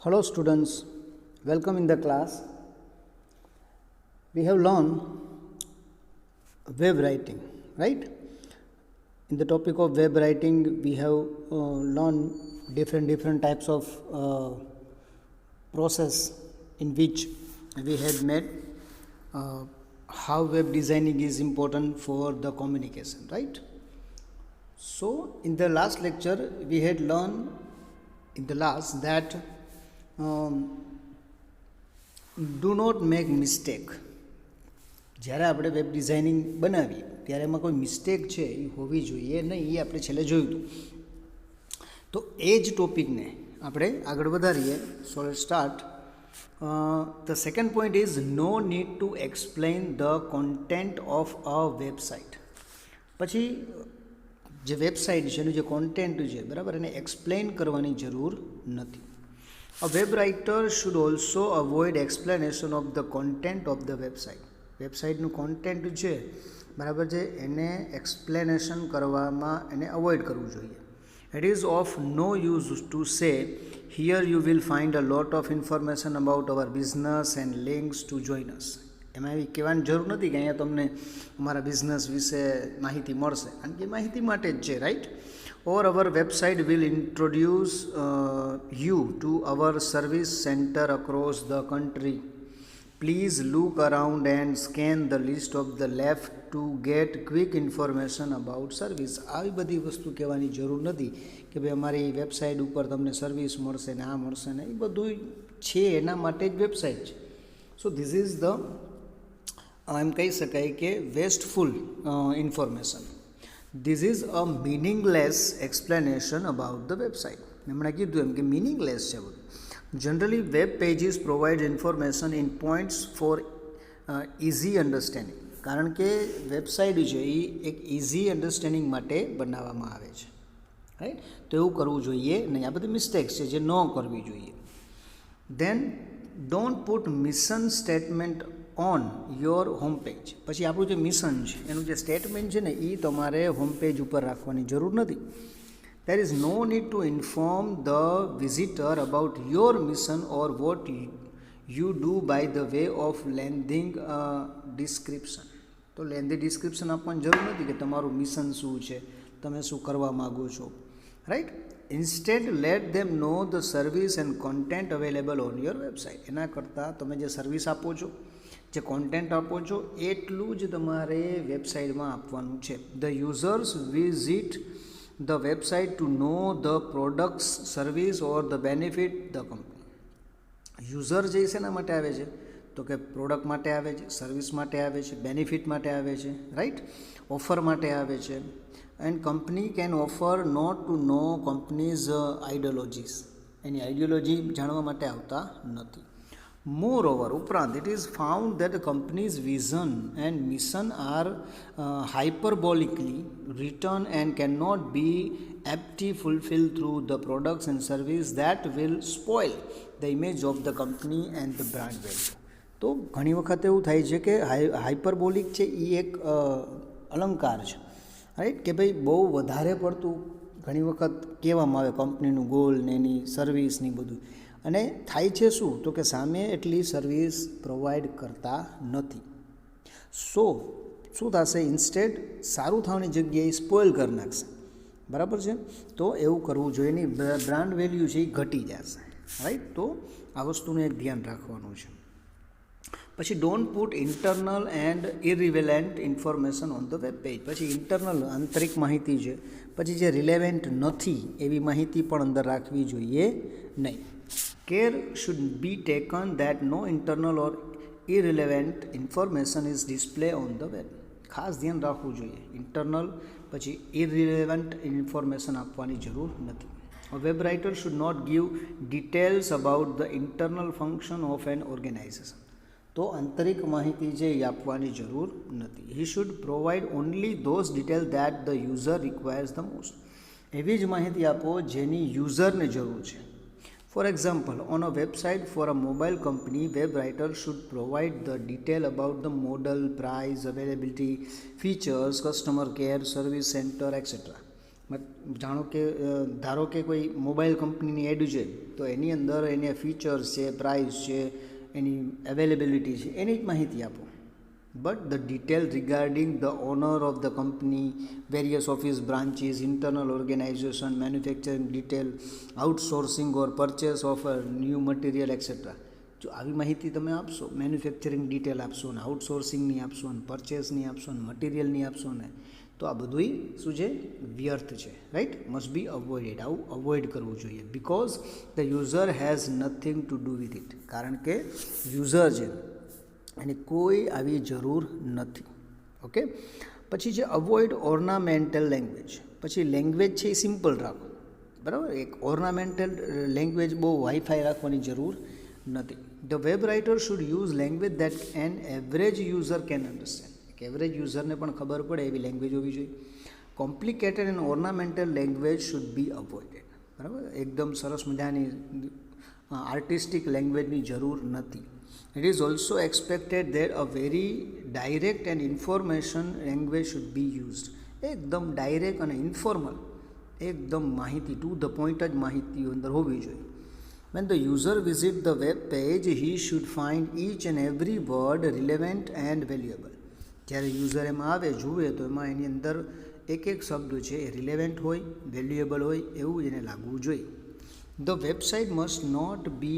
Hello students, welcome in the class. We have learned web writing, right? In the topic of web writing, we have learned different types of process in which we had made how web designing is important for the communication, right? So in the last lecture, we had learned in the last that do not make mistake. જ્યારે આપણે web designing બનાવીએ ત્યારે એમાં કોઈ mistake છે એ હોવી જોઈએ નહીં, એ આપણે છેલ્લે જોયું હતું. તો એ જ ટોપિકને આપણે આગળ વધારીએ. So let's start. The second point is no need to explain the content of a website. પછી જે વેબસાઇટ છે એનું જે કોન્ટેન્ટ છે બરાબર, એને એક્સપ્લેન કરવાની જરૂર નથી. A web writer should also avoid explanation of the content of the website. વેબસાઇટનું કોન્ટેન્ટ છે બરાબર છે, એને એક્સપ્લેનેશન કરવામાં એને અવોઇડ કરવું જોઈએ. It is of no use to say here you will find a lot of information about our business and links to join us. એમાં એવી કહેવાની જરૂર નથી કે અહીંયા તમને અમારા બિઝનેસ વિશે માહિતી મળશે, કારણ કે માહિતી માટે જ છે, right? Or our website will introduce you to our service center across the country. Please look around and scan the list of the left to get quick information about service. આવી બધી વસ્તુ કહેવાની જરૂર નથી કે ભાઈ અમારી વેબસાઇટ ઉપર તમને સર્વિસ મળશે ને આ મળશે ને, એ બધું છે એના માટે જ વેબસાઇટ છે. સો ધીસ ઇઝ ધ એમ કહી શકાય કે વેસ્ટફુલ information. This is a meaningless explanation about the website. એમણે કીધું એમ કે meaningless છે બધું. Generally, web pages provide information in points for easy understanding. કારણ કે વેબસાઇટ છે એ એક ઇઝી અન્ડરસ્ટેન્ડિંગ માટે બનાવવામાં આવે છે, રાઈટ? તો એવું કરવું જોઈએ નહીં. આ બધી મિસ્ટેક્સ છે જે ન કરવી જોઈએ. Then don't put mission statement on your home page. પછી આપણું જે મિશન છે એનું જે સ્ટેટમેન્ટ છે ને એ તમારે હોમ પેજ ઉપર રાખવાની જરૂર નથી. There is no need to inform the visitor about your mission or what you do by the way of lengthening description. તો લેન્ધી ડિસ્ક્રિપ્શન આપવાની જરૂર નથી કે તમારું મિશન શું છે, તમે શું કરવા માગો છો, right? Instead let them know the service and content available on your website. એના કરતાં તમે જે સર્વિસ આપો છો, જે કોન્ટેન્ટ આપો છો, એટલું જ તમારે વેબસાઇટમાં આપવાનું છે. The users visit the website to know the products, service or the benefit the company. User જે છે એના માટે આવે છે, તો કે પ્રોડક્ટ માટે આવે છે, સર્વિસ માટે આવે છે, બેનિફિટ માટે આવે છે, રાઈટ? ઓફર માટે આવે છે. And company can offer not to know companies ideologies. એની આઈડિયોલોજી જાણવા માટે આવતા નથી. Moreover, ઉપરાંત, it is found that the company's vision and mission are hyperbolically written and cannot be aptly fulfilled through the products and service that will spoil the image of the company and the brand value. તો ઘણી વખત એવું થાય છે કે hyperbolic છે એ એક અલંકાર છે, રાઈટ? કે ભાઈ બહુ વધારે પડતું ઘણી વખત કહેવામાં આવે કંપનીનું ગોલ ને એની સર્વિસની બધું, અને થાય છે શું તો કે સામે એટલી સર્વિસ પ્રોવાઈડ કરતા નથી. સો શું થશે? ઇન્સ્ટેડ સારું થવાની જગ્યાએ સ્પોઇલ કરી નાખશે, બરાબર છે? તો એવું કરવું જોઈએ નહીં. બ્રાન્ડ વેલ્યુ છે એ ઘટી જશે, રાઈટ? તો આ વસ્તુનું એક ધ્યાન રાખવાનું છે. પછી don't put internal and irrelevant information on the web page. પછી ઇન્ટરનલ આંતરિક માહિતી છે, પછી જે રિલેવન્ટ નથી એવી માહિતી પણ અંદર રાખવી જોઈએ નહીં. Care should be taken that no internal or irrelevant information is displayed on the web. ખાસ ધ્યાન રાખવું જોઈએ. ઇન્ટરનલ પછી ઇરરિલેવન્ટ ઇન્ફોર્મેશન આપવાની જરૂર નથી. A web writer should not give details about the internal function of an organization. તો આંતરિક માહિતી છે એ આપવાની જરૂર નથી. He should provide only those details that the user requires the most. એવી જ માહિતી આપો જેની યુઝરને જરૂર છે. For example, on a website for a mobile company, web writer should provide the detail about the model, price, availability, features, customer care, service center, etc. જાણો કે ધારો કે કોઈ મોબાઈલ કંપનીની એડ છે, તો એની અંદર એને ફીચર્સ છે, પ્રાઇસ છે, એની અવેલેબિલિટી છે, એની જ માહિતી આપો. But the detail regarding the owner of the company, various office branches, internal organization, manufacturing detail, outsourcing or purchase of a new material, etc. જો આવી માહિતી તમે આપશો, મેન્યુફેક્ચરિંગ ડિટેલ આપશો ને, આઉટસોર્સિંગની આપશો ને, પરચેસની આપશો ને, મટીરિયલની આપશો ને, તો આ બધુંય શું છે, વ્યર્થ છે. Right, must be avoided. આવું અવોઇડ કરવું જોઈએ, because the user has nothing to do with it. કારણ કે યુઝર છે એની કોઈ આવી જરૂર નથી. ઓકે, પછી છે અવોઇડ ઓર્નામેન્ટલ લેંગ્વેજ. પછી લેંગ્વેજ છે એ સિમ્પલ રાખો, બરાબર. એક ઓર્નામેન્ટલ લેંગ્વેજ બહુ વાઈફાઈ રાખવાની જરૂર નથી. The web writer should use language that an average user can understand. એક એવરેજ યુઝરને પણ ખબર પડે એવી લેંગ્વેજ હોવી જોઈએ. Complicated and ornamental language should be avoided. બરાબર, એકદમ સરસ મજાની આર્ટિસ્ટિક લેંગ્વેજની જરૂર નથી. It is also expected that a very direct and information language should be used. એકદમ ડાયરેક્ટ અને ઇન્ફોર્મલ, એકદમ માહિતી ટુ ધ પોઈન્ટ જ માહિતી અંદર હોવી જોઈએ. When the user visit the web page, he should find each and every word relevant and valuable. જ્યારે યુઝર એમાં આવે, જુએ, તો એમાં એની અંદર એક એક શબ્દ છે એ રિલેવન્ટ હોય, વેલ્યુએબલ હોય એવું એને લાગવું જોઈએ. The website must not be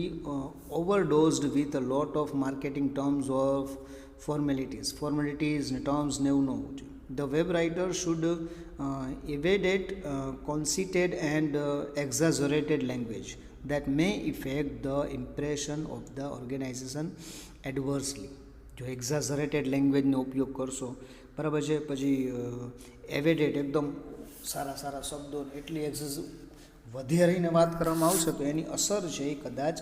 overdosed with a lot of marketing terms or formalities and terms ને એવું ન હોવું જોઈએ. The web writer should evade conceited and exaggerated language that may affect the impression of the organization adversely. જો એક્ઝાઝરેટેડ લેંગ્વેજનો ઉપયોગ કરશો, બરાબર છે, પછી એવેડેડ એકદમ સારા સારા શબ્દો એટલી વધારીને વાત કરવામાં આવશે તો એની અસર છે એ કદાચ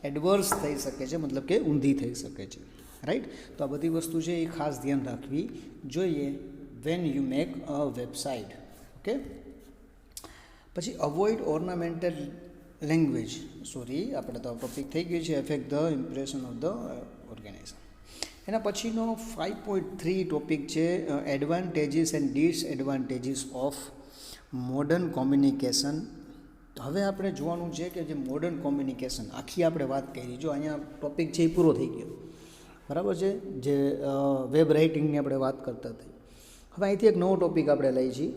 એડવર્સ થઈ શકે છે, મતલબ કે ઊંધી થઈ શકે છે. રાઈટ, તો આ બધી વસ્તુ છે એ ખાસ ધ્યાન રાખવી જોઈએ when you make a website. Okay, પછી અવોઇડ ઓર્નામેન્ટલ લેંગ્વેજ. સોરી, આપણે તો ટોપિક થઈ ગયું છે affect the impression of the organisation. એના પછીનો 5.3 ટોપિક છે advantages and disadvantages of modern communication. હવે આપણે જોવાનું છે કે જે મોડર્ન કોમ્યુનિકેશન આખી આપણે વાત કરી, જો અહીંયા ટોપિક છે એ પૂરો થઈ ગયો, બરાબર છે, જે વેબ રાઇટિંગની આપણે વાત કરતા હતા. હવે અહીંથી એક નવો ટોપિક આપણે લઈએ છીએ.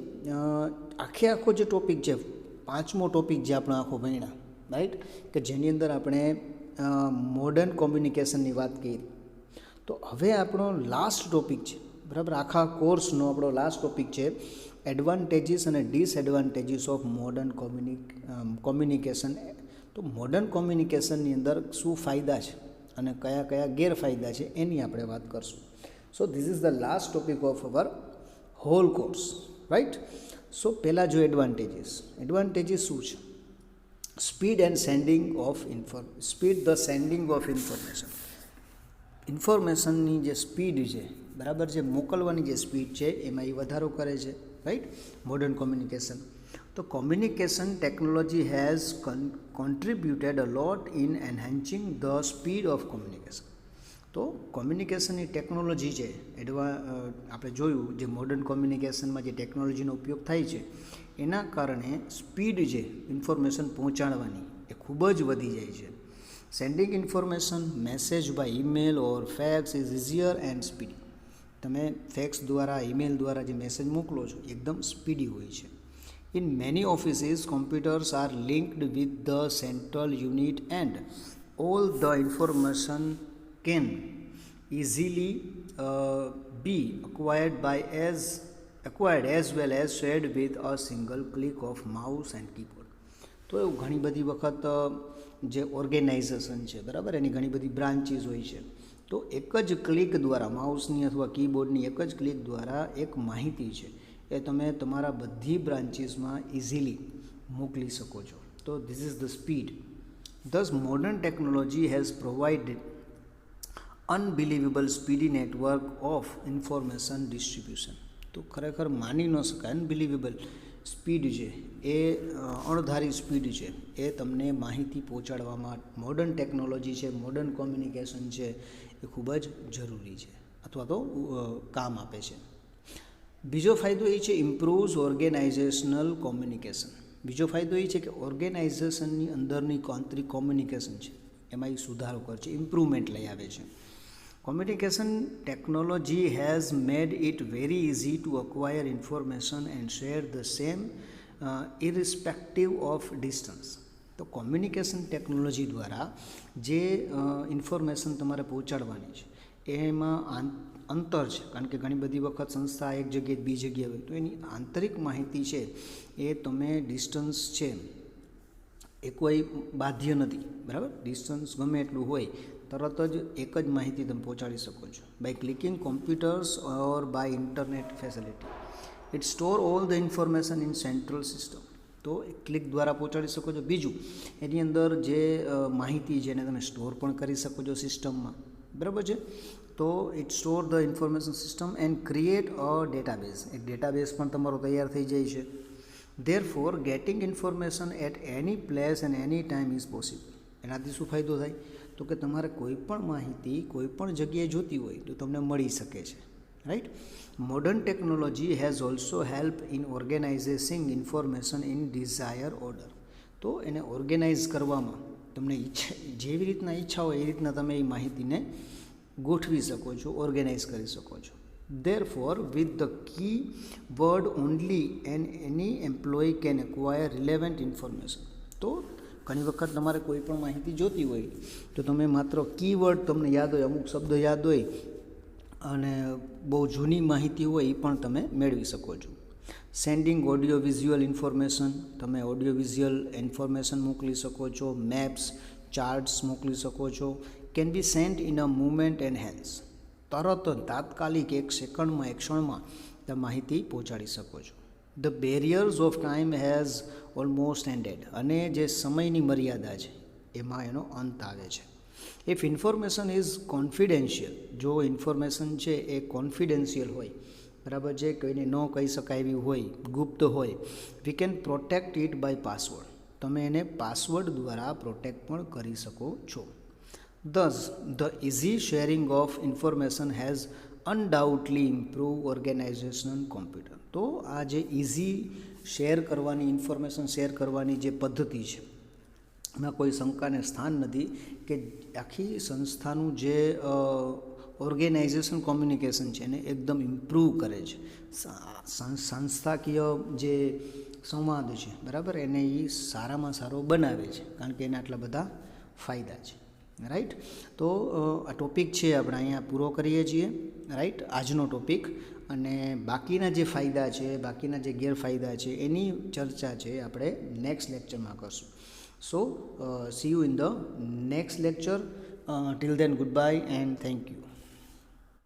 આખો જે ટોપિક છે, 5મો ટોપિક જે આપણે આખો ભણ્યા, રાઈટ, કે જેની અંદર આપણે મોડર્ન કોમ્યુનિકેશનની વાત કરી. તો હવે આપણો લાસ્ટ ટોપિક છે, બરાબર, આખા કોર્સનો આપણો લાસ્ટ ટોપિક છે એડવાન્ટેજીસ અને ડિસએડવાન્ટેજીસ ઓફ મોડર્ન કોમ્યુનિકેશન. તો મોડર્ન કોમ્યુનિકેશનની અંદર શું ફાયદા છે અને કયા કયા ગેરફાયદા છે એની આપણે વાત કરશું. So this is the last topic of our whole course, right. So પહેલાં જો એડવાન્ટેજીસ શું છે? Speed the sending of information. ઇન્ફોર્મેશનની જે સ્પીડ છે, બરાબર છે, મોકલવાની જે સ્પીડ છે એમાં એ વધારો કરે છે, રાઈટ, મોડર્ન કોમ્યુનિકેશન. તો communication technology has contributed a lot in enhancing the speed of communication. તો કોમ્યુનિકેશનની ટેકનોલોજી છે, આપણે જોયું જે મોડર્ન કોમ્યુનિકેશનમાં જે ટેકનોલોજીનો ઉપયોગ થાય છે એના કારણે સ્પીડ છે ઇન્ફોર્મેશન પહોંચાડવાની એ ખૂબ જ વધી જાય છે. Sending information message by email or fax is easier and speedy. તમે ફેક્સ દ્વારા, ઈમેલ દ્વારા જે મેસેજ મોકલો છો એકદમ સ્પીડી હોય છે. In many offices computers are linked with the central unit and all the information can easily be acquired as well as shared with a single click of mouse and keyboard. તો એવું ઘણી બધી વખત જે organisation છે, બરાબર, એની ઘણી બધી બ્રાન્ચીસ હોય છે. તો એક જ ક્લિક દ્વારા, માઉસની અથવા કીબોર્ડની એક જ ક્લિક દ્વારા એક માહિતી છે એ તમે તમારા બધી બ્રાન્ચીસમાં ઇઝીલી મોકલી શકો છો. તો this is the speed. This modern technology has provided unbelievable speedy network of information distribution. તો ખરેખર માની ન શકાય, અનબિલીવેબલ સ્પીડ છે એ અણધારી સ્પીડ છે એ તમને માહિતી પહોંચાડવામાં મોડર્ન ટેકનોલોજી છે, મોડર્ન કોમ્યુનિકેશન છે એ ખૂબ જ જરૂરી છે અથવા તો કામ આપે છે. બીજો ફાયદો એ છે ઇમ્પ્રૂવ્સ ઓર્ગેનાઇઝેશનલ કોમ્યુનિકેશન. બીજો ફાયદો એ છે કે ઓર્ગેનાઇઝેશનની અંદરની આંતરિક કોમ્યુનિકેશન છે એમાં એ સુધારો કરે છે, ઇમ્પ્રુવમેન્ટ લઈ આવે છે. Communication technology has made it very easy to acquire information and share the same irrespective of distance. તો કોમ્યુનિકેશન ટેકનોલોજી દ્વારા જે ઇન્ફોર્મેશન તમારે પહોંચાડવાની છે એમાં અંતર છે, કારણ કે ઘણી બધી વખત સંસ્થા એક જગ્યાએ બીજી જગ્યાએ હોય, તો એની આંતરિક માહિતી છે એ તમે ડિસ્ટન્સ છે એ કોઈ બાધ્ય નથી, બરાબર. ડિસ્ટન્સ ગમે એટલું હોય તરત જ એક જ માહિતી તમે પહોંચાડી શકો છો by clicking computers or by internet facility. It store all the information in central system. તો ક્લિક દ્વારા પહોંચાડી શકો છો. બીજું, એની અંદર જે માહિતી છે એને તમે સ્ટોર પણ કરી શકો છો સિસ્ટમમાં, બરાબર છે. તો it store the information system and create a database. એક ડેટાબેઝ પણ તમારો તૈયાર થઈ જાય છે. Therefore getting information at any place and any time is possible. એનાથી શું ફાયદો થાય? તો કે તમારે કોઈ પણ માહિતી કોઈ પણ જગ્યાએ જોતી હોય તો તમને મળી શકે છે, right. Modern technology has also help in organizing information in desire order. તો એને ઓર્ગેનાઇઝ કરવામાં તમને જેવી રીતના ઈચ્છા હોય એ રીતના તમે એ માહિતીને ગોઠવી શકો છો, ઓર્ગેનાઇઝ કરી શકો છો. Therefore, with the key word only and any employee can acquire relevant information. તો ઘણી વખત તમારે કોઈ પણ માહિતી જોતી હોય તો તમે માત્ર કીવર્ડ તમને યાદ હોય, અમુક શબ્દ યાદ હોય અને બહુ જૂની માહિતી હોય એ પણ તમે મેળવી શકો છો. સેન્ડિંગ ઓડિયો વિઝ્યુઅલ ઇન્ફોર્મેશન, તમે ઓડિયો વિઝ્યુઅલ ઇન્ફોર્મેશન મોકલી શકો છો. મેપ્સ, ચાર્ટ્સ મોકલી શકો છો. Can be sent in a movement and hands. તરત તાત્કાલિક એક સેકન્ડમાં, એક ક્ષણમાં તમે માહિતી પહોંચાડી શકો છો. The barriers of time has almost ended. અને જે સમયની મર્યાદા છે એમાં એનો અંત આવે છે. If information is confidential. જો ઇન્ફોર્મેશન છે એ કોન્ફિડેન્શિયલ હોય, બરાબર છે, કોઈને ન કહી શકાય એવી હોય, ગુપ્ત હોય, we can protect it by password. તમે એને પાસવર્ડ દ્વારા પ્રોટેક્ટ પણ કરી શકો છો. Thus, the easy sharing of information has undoubtedly improved organizational computer. તો આ જે ઇઝી શેર કરવાની, ઇન્ફોર્મેશન શેર કરવાની જે પદ્ધતિ છે એમાં કોઈ શંકાને સ્થાન નથી કે આખી સંસ્થાનું જે ઓર્ગેનાઇઝેશન કોમ્યુનિકેશન છે એને એકદમ ઇમ્પ્રૂવ કરે છે. સંસ્થાકીય જે સંવાદ છે, બરાબર, એને એ સારામાં સારો બનાવે છે, કારણ કે એના આટલા બધા ફાયદા છે, રાઈટ. તો આ ટોપિક છે આપણે અહીંયા પૂરો કરીએ છીએ, રાઈટ, આજનો ટોપિક. અને બાકીના જે ફાયદા છે, બાકીના જે ગેરફાયદા છે એની ચર્ચા છે આપણે નેક્સ્ટ લેક્ચરમાં કરશું. So see you in the next lecture. Till then, goodbye and thank you.